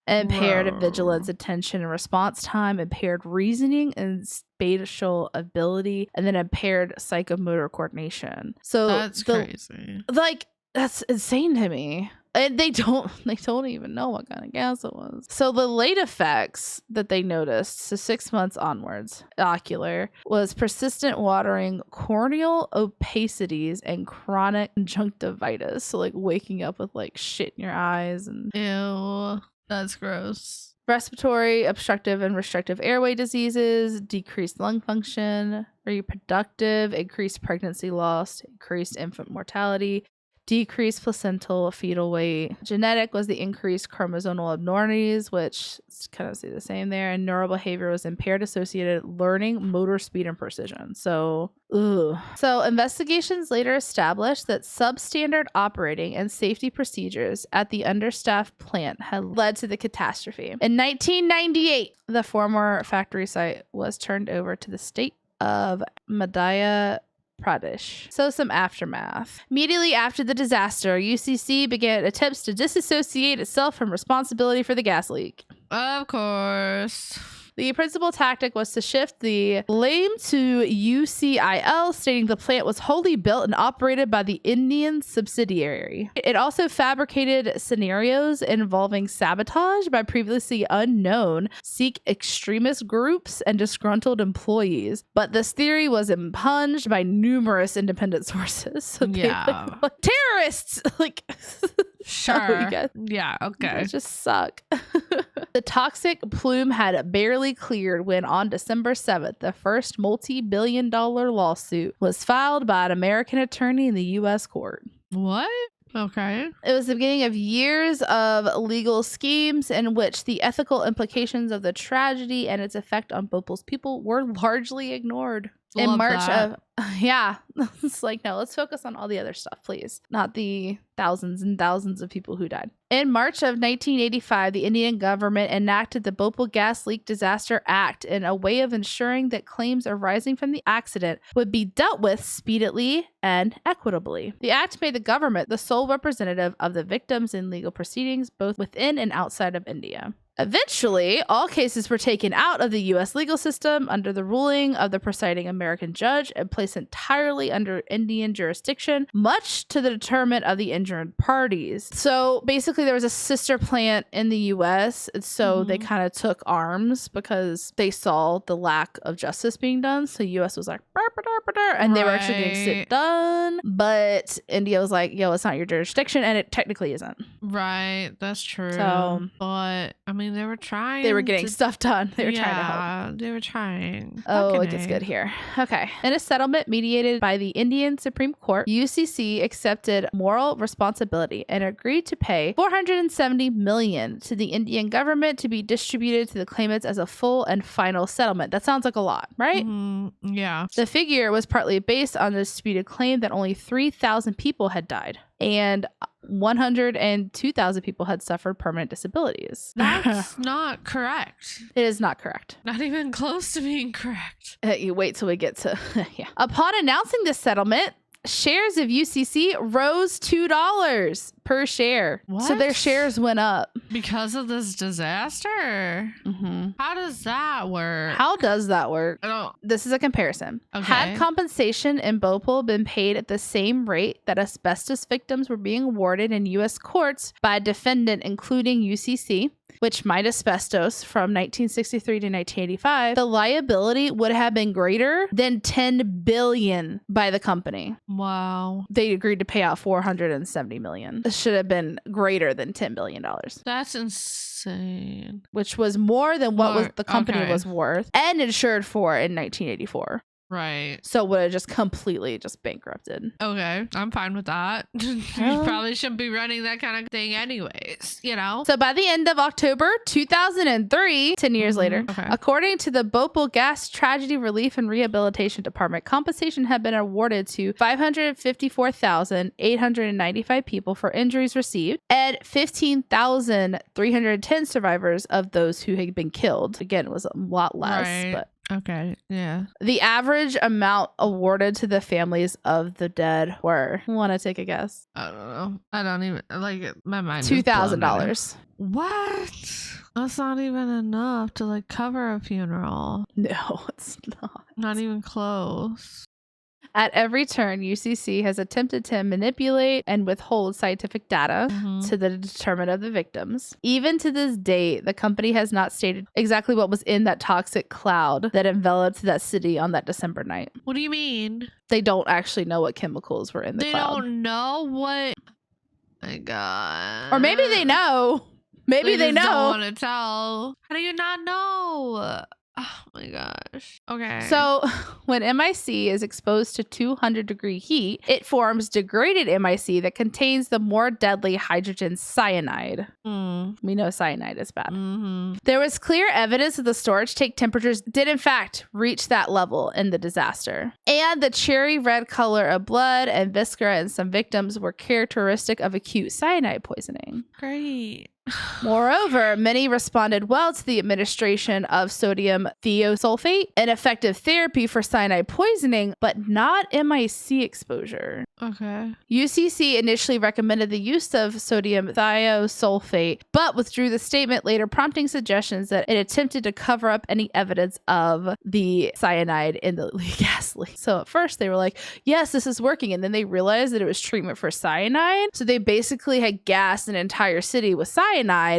impaired vigilance, attention and response time, impaired reasoning and spatial ability, and then impaired psychomotor coordination. So that's crazy. That's insane to me. And they don't even know what kind of gas it was. So the late effects that they noticed, so 6 months onwards, ocular, was persistent watering, corneal opacities, and chronic conjunctivitis. So waking up with shit in your eyes and ew, that's gross. Respiratory, obstructive, and restrictive airway diseases, decreased lung function, reproductive, increased pregnancy loss, increased infant mortality, decreased placental fetal weight. Genetic was the increased chromosomal abnormalities, which kind of say the same there. And neurobehavior was impaired associated learning, motor speed, and precision. So investigations later established that substandard operating and safety procedures at the understaffed plant had led to the catastrophe. In 1998, the former factory site was turned over to the state of Madhya Pradesh. So some aftermath. Immediately after the disaster, UCC began attempts to disassociate itself from responsibility for the gas leak. Of course. The principal tactic was to shift the blame to UCIL, stating the plant was wholly built and operated by the Indian subsidiary. It also fabricated scenarios involving sabotage by previously unknown Sikh extremist groups and disgruntled employees. But this theory was impunged by numerous independent sources. So terrorists! Sure. Oh, yeah, okay. They just suck. The toxic plume had barely cleared when on December 7th, the first multi-billion-dollar lawsuit was filed by an American attorney in the U.S. court. What? Okay. It was the beginning of years of legal schemes in which the ethical implications of the tragedy and its effect on Bhopal's people were largely ignored. In Love March that. of yeah, it's like, no, let's focus on all the other stuff, please, not the thousands and thousands of people who died. In March of 1985, the Indian government enacted the Bhopal Gas Leak Disaster Act in a way of ensuring that claims arising from the accident would be dealt with speedily and equitably. The act made the government the sole representative of the victims in legal proceedings, both within and outside of India. Eventually, all cases were taken out of the U.S. legal system under the ruling of the presiding American judge and placed entirely under Indian jurisdiction, much to the detriment of the injured parties. So basically, there was a sister plant in the U.S., and so they kind of took arms because they saw the lack of justice being done. So U.S. was like, and they were actually getting shit done. But India was like, yo, it's not your jurisdiction, and it technically isn't. Right, that's true. So, but I mean, they were trying. They were getting stuff done. They were trying to help. Yeah, they were trying. Oh, it gets good here. Okay. In a settlement mediated by the Indian Supreme Court, UCC accepted moral responsibility and agreed to pay $470 million to the Indian government to be distributed to the claimants as a full and final settlement. That sounds like a lot, right? Yeah. The figure was partly based on the disputed claim that only 3,000 people had died and 102,000 people had suffered permanent disabilities. That's not correct. It is not correct. Not even close to being correct. You wait till we get to yeah. Upon announcing this settlement, shares of UCC rose $2 per share. What? So their shares went up. Because of this disaster? How does that work? How does that work? I don't... This is a comparison. Okay. Had compensation in Bhopal been paid at the same rate that asbestos victims were being awarded in U.S. courts by a defendant, including UCC, which mined asbestos from 1963 to 1985, the liability would have been greater than $10 billion by the company. Wow. They agreed to pay out $470 million. This should have been greater than $10 billion. That's insane. Which was more than what was the company was worth and insured for in 1984. Right. So would have just completely just bankrupted. Okay, I'm fine with that. You probably shouldn't be running that kind of thing anyways, you know? So by the end of October 2003, 10 years later, according to the Bhopal Gas Tragedy Relief and Rehabilitation Department, compensation had been awarded to 554,895 people for injuries received and 15,310 survivors of those who had been killed. Again, it was a lot less, but okay, yeah. the average amount awarded to the families of the dead were, want to take a guess? I don't know. I don't even, like, my mind $2,000. What? That's not even enough to, like, cover a funeral. No, it's not. Not even close. At every turn, UCC has attempted to manipulate and withhold scientific data to the determination of the victims. Even to this day, the company has not stated exactly what was in that toxic cloud that enveloped that city on that December night. What do you mean? They don't actually know what chemicals were in the cloud. They don't know what... Oh my God. Or maybe they know. Maybe they know. Don't want to tell. How do you not know? Oh my gosh. Okay. So when MIC is exposed to 200-degree heat, it forms degraded MIC that contains the more deadly hydrogen cyanide. We know cyanide is bad. There was clear evidence that the storage tank temperatures did in fact reach that level in the disaster. And the cherry red color of blood and viscera in some victims were characteristic of acute cyanide poisoning. Great. Moreover, many responded well to the administration of sodium thiosulfate, an effective therapy for cyanide poisoning, but not MIC exposure. Okay. UCC initially recommended the use of sodium thiosulfate, but withdrew the statement, later prompting suggestions that it attempted to cover up any evidence of the cyanide in the gas leak. So at first they were like, yes, this is working. And then they realized that it was treatment for cyanide. So they basically had gassed an entire city with cyanide.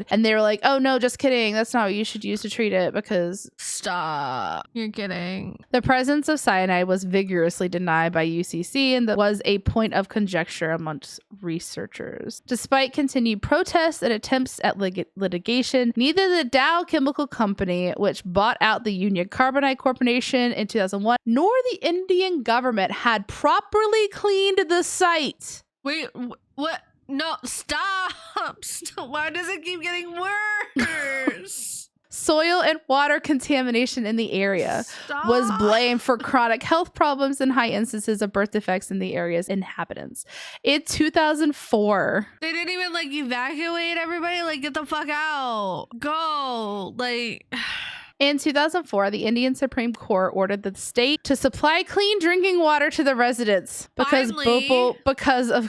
And they were like, oh no, just kidding, that's not what you should use to treat it, because stop, you're kidding. The presence of cyanide was vigorously denied by UCC, and that was a point of conjecture amongst researchers. Despite continued protests and attempts at litigation, neither the Dow Chemical Company, which bought out the Union Carbide Corporation in 2001, nor the Indian government had properly cleaned the site. Wait, what? No, stop. Why does it keep getting worse? Soil and water contamination in the area was blamed for chronic health problems and high instances of birth defects in the area's inhabitants. In 2004, they didn't even like evacuate everybody. Like, get the fuck out. Go. Like. In 2004, the Indian Supreme Court ordered the state to supply clean drinking water to the residents because of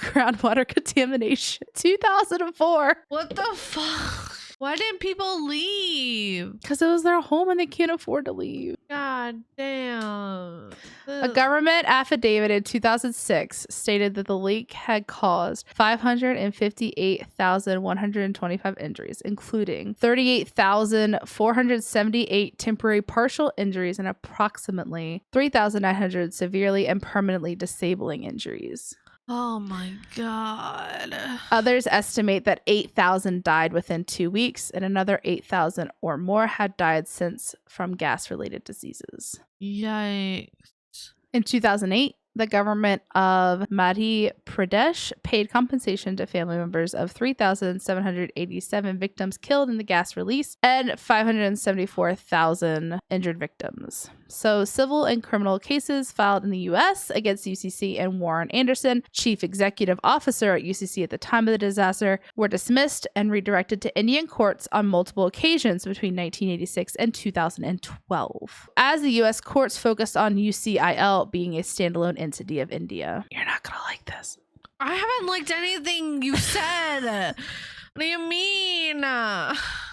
groundwater contamination. 2004. What the fuck? Why didn't people leave? Because it was their home and they can't afford to leave. God damn. A government affidavit in 2006 stated that the leak had caused 558,125 injuries, including 38,478 temporary partial injuries and approximately 3,900 severely and permanently disabling injuries. Oh my God. Others estimate that 8,000 died within 2 weeks and another 8,000 or more had died since from gas-related diseases. Yikes. In 2008, the government of Madhya Pradesh paid compensation to family members of 3,787 victims killed in the gas release and 574,000 injured victims. So civil and criminal cases filed in the U.S. against UCC and Warren Anderson, chief executive officer at UCC at the time of the disaster, were dismissed and redirected to Indian courts on multiple occasions between 1986 and 2012. As the U.S. courts focused on UCIL being a standalone entity of India. You're not gonna like this. I haven't liked anything you said. What do you mean?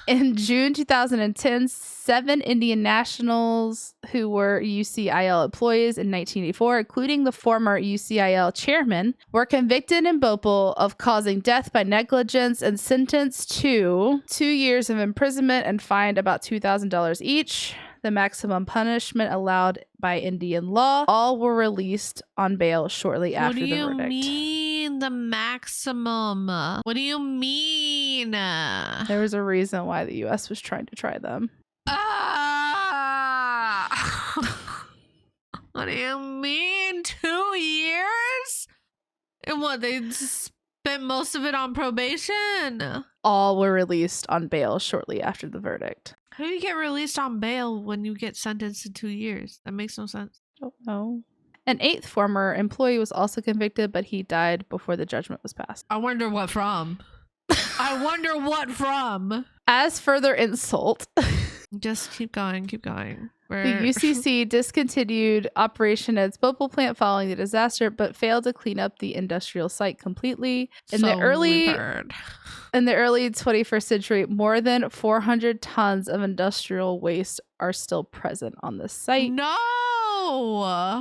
In June 2010, 7 Indian nationals who were UCIL employees in 1984, including the former UCIL chairman, were convicted in Bhopal of causing death by negligence and sentenced to 2 years of imprisonment and fined about $2,000 each, the maximum punishment allowed by Indian law. All were released on bail shortly after the verdict. What do you mean the maximum? What do you mean? There was a reason why the U.S. was trying to try them. What do you mean? 2 years? And what, they spent most of it on probation? All were released on bail shortly after the verdict. How do you get released on bail when you get sentenced to 2 years? That makes no sense. I don't know. An 8th former employee was also convicted, but he died before the judgment was passed. I wonder what from. I wonder what from. As further insult, just keep going, keep going. The UCC discontinued operation at its Bhopal plant following the disaster, but failed to clean up the industrial site completely. In the early 21st century, more than 400 tons of industrial waste are still present on the site. No!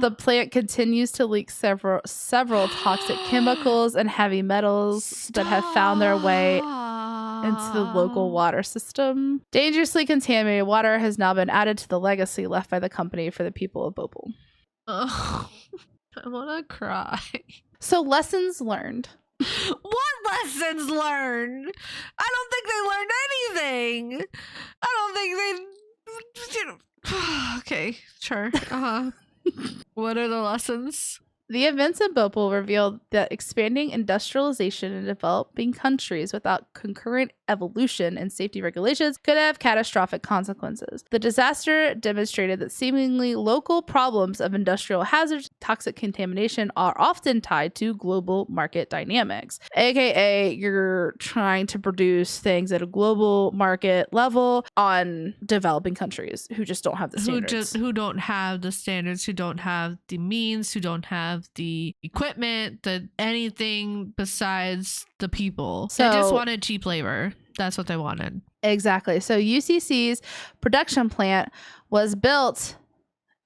The plant continues to leak several toxic chemicals and heavy metals that have found their way into the local water system. Dangerously contaminated water has now been added to the legacy left by the company for the people of Bhopal. Oh, I want to cry. So lessons learned. What lessons learned? I don't think they learned anything. I don't think they... Okay, sure. What are the lessons? The events in Bhopal revealed that expanding industrialization in developing countries without concurrent evolution and safety regulations could have catastrophic consequences. The disaster demonstrated that seemingly local problems of industrial hazards, toxic contamination are often tied to global market dynamics. AKA, you're trying to produce things at a global market level on developing countries who just don't have the standards. Who don't have the standards, who don't have the means, who don't have the equipment, anything besides the people. So, they just wanted cheap labor. That's what they wanted. Exactly. So UCC's production plant was built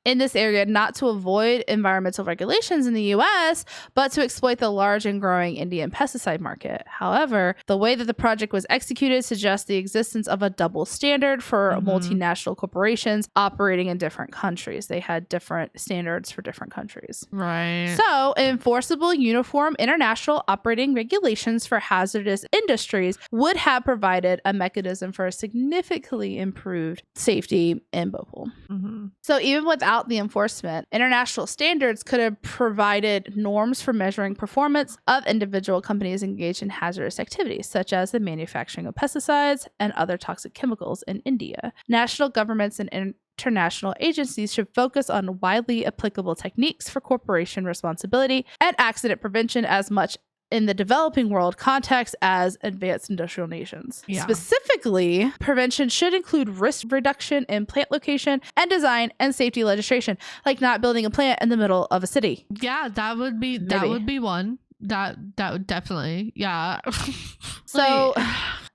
in this area not to avoid environmental regulations in the US, but to exploit the large and growing Indian pesticide market. However, the way that the project was executed suggests the existence of a double standard for multinational corporations operating in different countries. They had different standards for different countries. Right. So, enforceable uniform international operating regulations for hazardous industries would have provided a mechanism for a significantly improved safety in Bhopal. So, even without without the enforcement, international standards could have provided norms for measuring performance of individual companies engaged in hazardous activities, such as the manufacturing of pesticides and other toxic chemicals in India. National governments and international agencies should focus on widely applicable techniques for corporation responsibility and accident prevention as much in the developing world context as advanced industrial nations. Yeah. Specifically, prevention should include risk reduction in plant location and design and safety legislation, like not building a plant in the middle of a city. Yeah, that would be one. That would definitely, yeah. So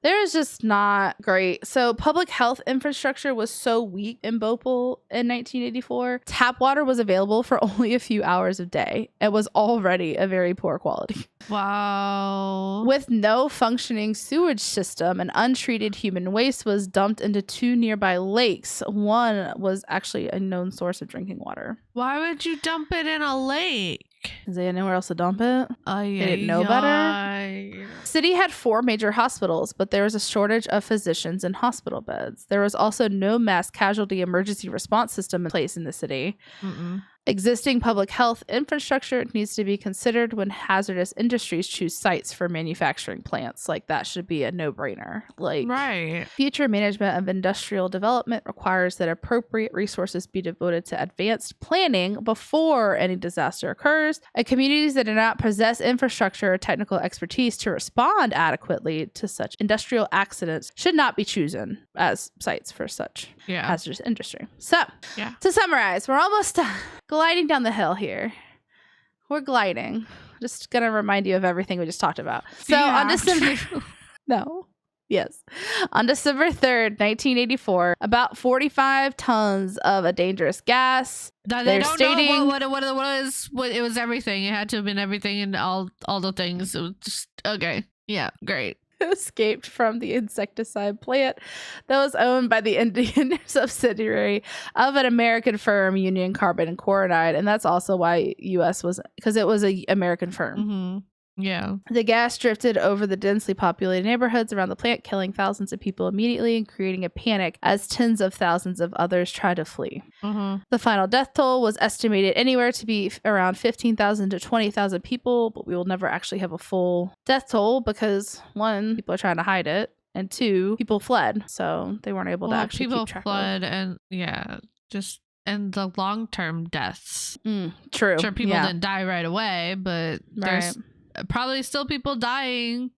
there is just not great. So public health infrastructure was so weak in Bhopal in 1984. Tap water was available for only a few hours a day. It was already a very poor quality. Wow. With no functioning sewage system, and untreated human waste was dumped into 2 nearby lakes. One was actually a known source of drinking water. Why would you dump it in a lake? Is there anywhere else to dump it? They didn't know better. City had 4 major hospitals, but there was a shortage of physicians and hospital beds. There was also no mass casualty emergency response system in place in the city. Existing public health infrastructure needs to be considered when hazardous industries choose sites for manufacturing plants. Like, that should be a no-brainer. Like, right. Future management of industrial development requires that appropriate resources be devoted to advanced planning before any disaster occurs. And communities that do not possess infrastructure or technical expertise to respond adequately to such industrial accidents should not be chosen as sites for such hazardous industry. So, to summarize, we're almost gliding down the hill here. We're gliding. Just gonna remind you of everything we just talked about. So on December on December 3rd, 1984, about 45 tons of a dangerous gas. They don't know what it was. It was everything. It had to have been everything and all the things. It was just okay. Yeah, great. Escaped from the insecticide plant that was owned by the Indian subsidiary of an American firm, Union Carbon and Chloride, and that's also why U.S. was, because it was a American firm. Yeah. The gas drifted over the densely populated neighborhoods around the plant, killing thousands of people immediately and creating a panic as tens of thousands of others tried to flee. The final death toll was estimated anywhere to be around 15,000 to 20,000 people, but we will never actually have a full death toll because, 1, people are trying to hide it, and 2, people fled, so they weren't able to actually keep track of it. And and the long-term deaths. True. Sure, people didn't die right away, but there's probably still people dying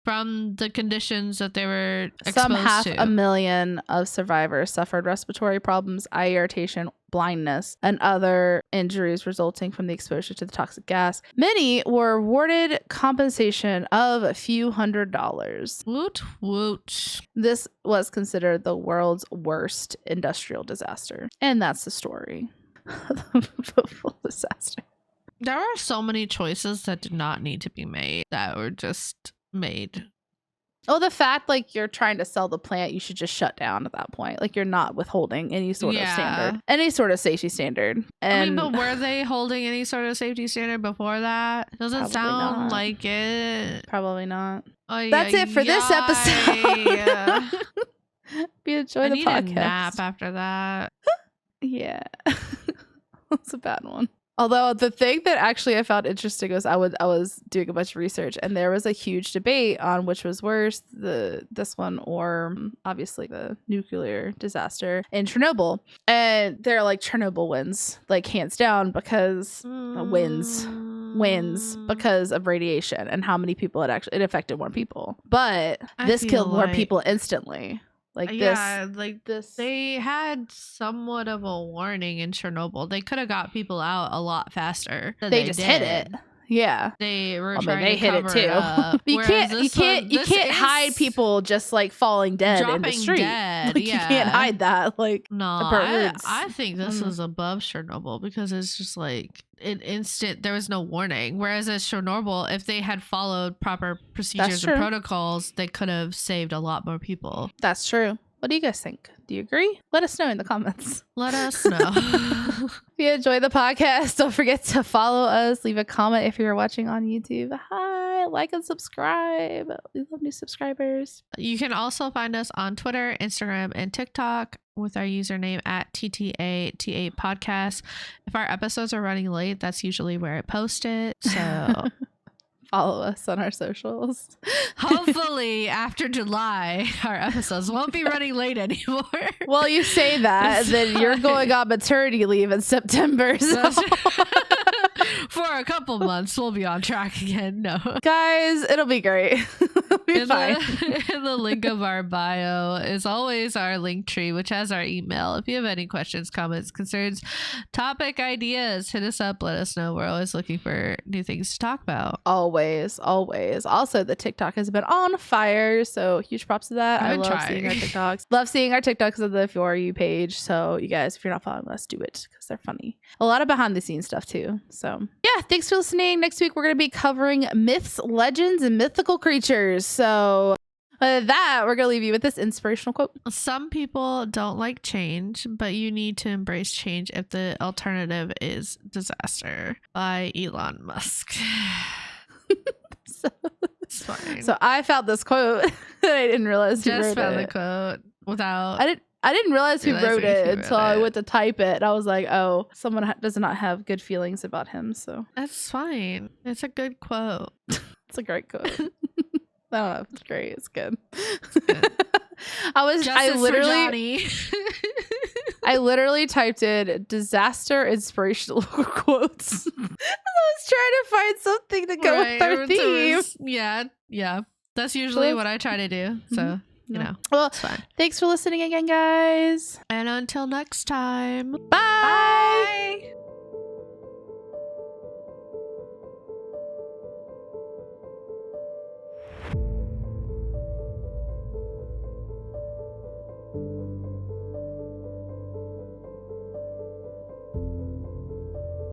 from the conditions that they were exposed Some half to. a million of survivors suffered respiratory problems, eye irritation, blindness, and other injuries resulting from the exposure to the toxic gas. Many were awarded compensation of a few $100s. Woot woot. This was considered the world's worst industrial disaster. And that's the story of the Bhopal disaster. There are so many choices that did not need to be made that were just made. Oh, the fact like you're trying to sell the plant, you should just shut down at that point. Like, you're not withholding any sort of standard, any sort of safety standard. And but were they holding any sort of safety standard before that? Doesn't sound like it. Probably not. That's it for this episode. If you enjoy the podcast. I need a nap after that. Yeah. That's a bad one. Although the thing that actually I found interesting was I was doing a bunch of research, and there was a huge debate on which was worse, this one or obviously the nuclear disaster in Chernobyl. And they're like, Chernobyl wins, like hands down, because wins because of radiation and how many people it affected more people. But this killed more people instantly. This. They had somewhat of a warning in Chernobyl. They could have got people out a lot faster. They just hit it. Yeah, they were trying to hit cover it too. It up. You can't hide people just like falling dead in the street. Like, you can't hide that. Like, no, I think this is above Chernobyl because it's just like an instant. There was no warning. Whereas at Chernobyl, if they had followed proper procedures and protocols, they could have saved a lot more people. That's true. What do you guys think? Do you agree? Let us know in the comments. Let us know. If you enjoy the podcast, don't forget to follow us. Leave a comment if you're watching on YouTube. Hi, like and subscribe. We love new subscribers. You can also find us on Twitter, Instagram, and TikTok with our username at TTATA podcast. If our episodes are running late, that's usually where I post it. So follow us on our socials. Hopefully after July, our episodes won't be running late anymore. Well, you say that, then you're going on maternity leave in September. So. For a couple months, we'll be on track again. No. Guys, it'll be great. It'll be fine. In the link of our bio is always our link tree, which has our email. If you have any questions, comments, concerns, topic ideas, hit us up. Let us know. We're always looking for new things to talk about. Always. Also, the TikTok has been on fire, so huge props to that. I love seeing our TikToks. Love seeing our TikToks on the For You page. So you guys, if you're not following us, do it because they're funny. A lot of behind the scenes stuff too. So yeah, thanks for listening. Next week we're going to be covering myths, legends, and mythical creatures. So with that, we're going to leave you with this inspirational quote. Some people don't like change, but you need to embrace change if the alternative is disaster, by Elon Musk. So I found this quote that I didn't realize he Jess wrote found it. the quote without. I didn't realize who wrote it until I went to type it. And I was like, oh, someone does not have good feelings about him. So that's fine. It's a good quote. It's a great quote. I don't know. It's great. It's good. It's good. I literally typed in disaster inspirational quotes. I was trying to find something to go with our theme. Yeah. That's usually what I try to do. So, you know, well, it's fine. Thanks for listening again, guys. And until next time. Bye.